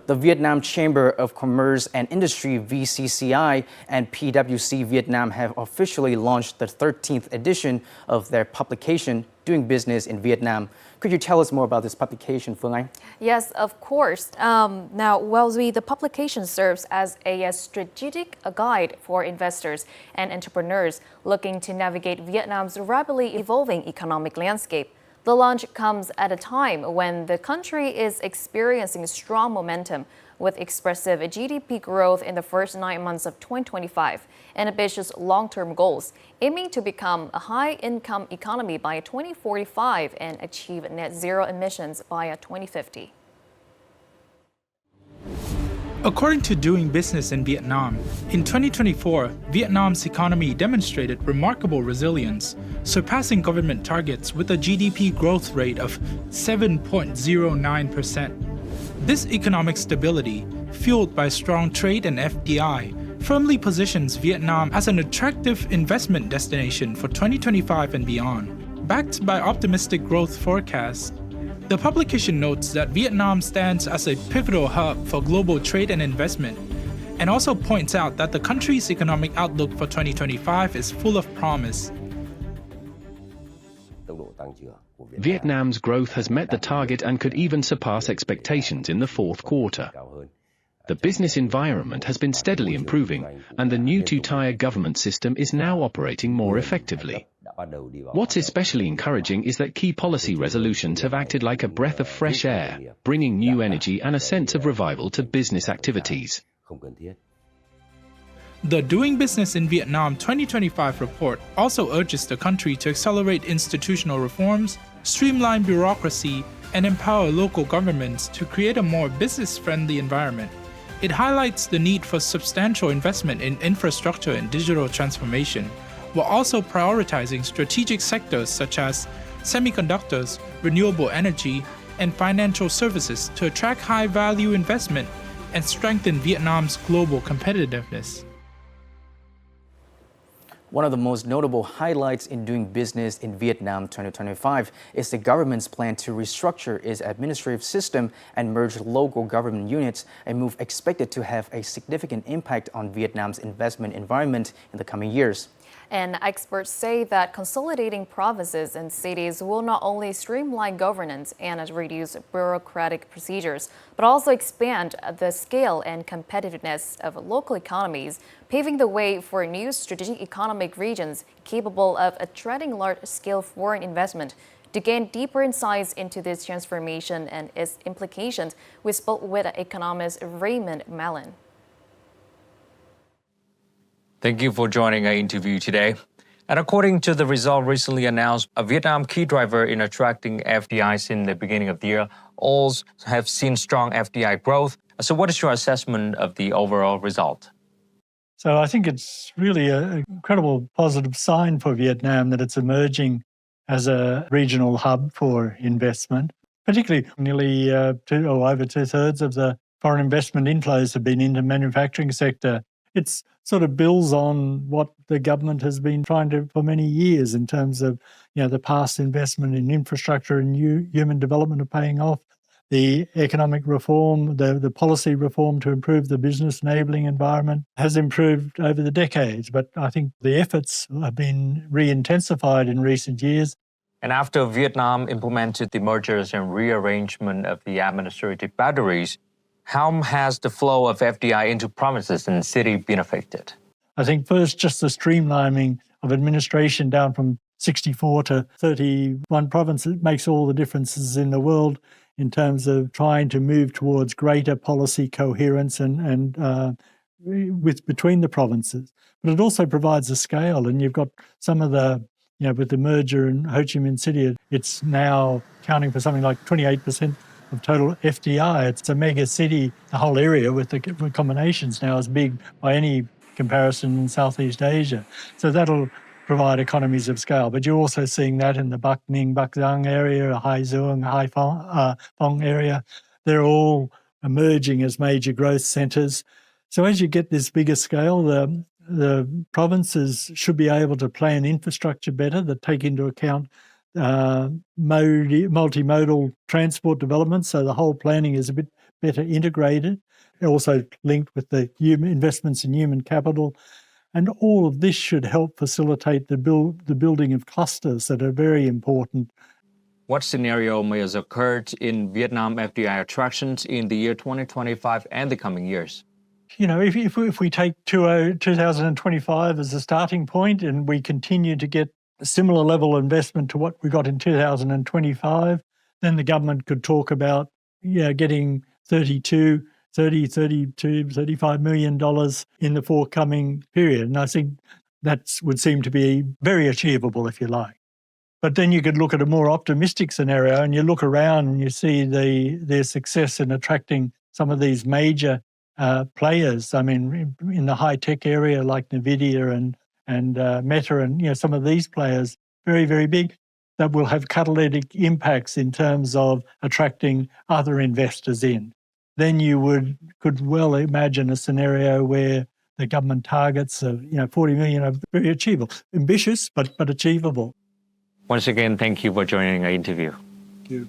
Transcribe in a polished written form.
The Vietnam Chamber of Commerce and Industry VCCI and PwC Vietnam have officially launched the 13th edition of their publication, Doing Business in Vietnam. Could you tell us more about this publication, Phương Anh? Yes, of course. The publication serves as a strategic guide for investors and entrepreneurs looking to navigate Vietnam's rapidly evolving economic landscape. The launch comes at a time when the country is experiencing strong momentum with expressive GDP growth in the first 9 months of 2025 and ambitious long-term goals, aiming to become a high-income economy by 2045 and achieve net zero emissions by 2050. According to Doing Business in Vietnam, in 2024, Vietnam's economy demonstrated remarkable resilience, surpassing government targets with a GDP growth rate of 7.09%. This economic stability, fueled by strong trade and FDI, firmly positions Vietnam as an attractive investment destination for 2025 and beyond. Backed by optimistic growth forecasts, the publication notes that Vietnam stands as a pivotal hub for global trade and investment, and also points out that the country's economic outlook for 2025 is full of promise. Vietnam's growth has met the target and could even surpass expectations in the fourth quarter. The business environment has been steadily improving, and the new two-tier government system is now operating more effectively. What's especially encouraging is that key policy resolutions have acted like a breath of fresh air, bringing new energy and a sense of revival to business activities. The Doing Business in Vietnam 2025 report also urges the country to accelerate institutional reforms, streamline bureaucracy, and empower local governments to create a more business-friendly environment. It highlights the need for substantial investment in infrastructure and digital transformation, while also prioritizing strategic sectors such as semiconductors, renewable energy, and financial services to attract high-value investment and strengthen Vietnam's global competitiveness. One of the most notable highlights in Doing Business in Vietnam 2025 is the government's plan to restructure its administrative system and merge local government units, a move expected to have a significant impact on Vietnam's investment environment in the coming years. And experts say that consolidating provinces and cities will not only streamline governance and reduce bureaucratic procedures, but also expand the scale and competitiveness of local economies, paving the way for new strategic economic regions capable of attracting large-scale foreign investment. To gain deeper insights into this transformation and its implications, we spoke with economist Raymond Mallon. Thank you for joining our interview today. And according to the result recently announced, a Vietnam key driver in attracting FDIs in the beginning of the year, all have seen strong FDI growth. So what is your assessment of the overall result? So I think it's really an incredible positive sign for Vietnam that it's emerging as a regional hub for investment. Particularly, nearly over two-thirds of the foreign investment inflows have been into the manufacturing sector. It's sort of builds on what the government has been trying to for many years in terms of, the past investment in infrastructure and human development are paying off. The economic reform, the policy reform to improve the business enabling environment has improved over the decades, but I think the efforts have been re-intensified in recent years. And after Vietnam implemented the mergers and rearrangement of the administrative boundaries, how has the flow of FDI into provinces and cities been affected? I think first, just the streamlining of administration down from 64 to 31 provinces makes all the differences in the world in terms of trying to move towards greater policy coherence and between the provinces. But it also provides a scale, and you've got some of the, with the merger in Ho Chi Minh City, it's now counting for something like 28% of total FDI. It's a mega city, the whole area with the combinations now is big by any comparison in Southeast Asia. So that'll provide economies of scale. But you're also seeing that in the Bắc Ninh, Bắc Giang area, Hai Duong, Hai Phong area. They're all emerging as major growth centres. So as you get this bigger scale, the provinces should be able to plan infrastructure better that take into account multimodal transport development, so the whole planning is a bit better integrated, also linked with the investments in human capital. And all of this should help facilitate the building of clusters that are very important. What scenario may have occurred in Vietnam FDI attractions in the year 2025 and the coming years? You know, if we take 2025 as a starting point and we continue to get a similar level of investment to what we got in 2025, then the government could talk about getting $35 million in the forthcoming period. And I think that would seem to be very achievable, if you like. But then you could look at a more optimistic scenario and you look around and you see their success in attracting some of these major players. I mean, in the high-tech area like NVIDIA and Meta and some of these players, very, very big, that will have catalytic impacts in terms of attracting other investors in. Then you could well imagine a scenario where the government targets of 40 million are very achievable, ambitious but achievable. Once again, thank you for joining our interview. Thank you.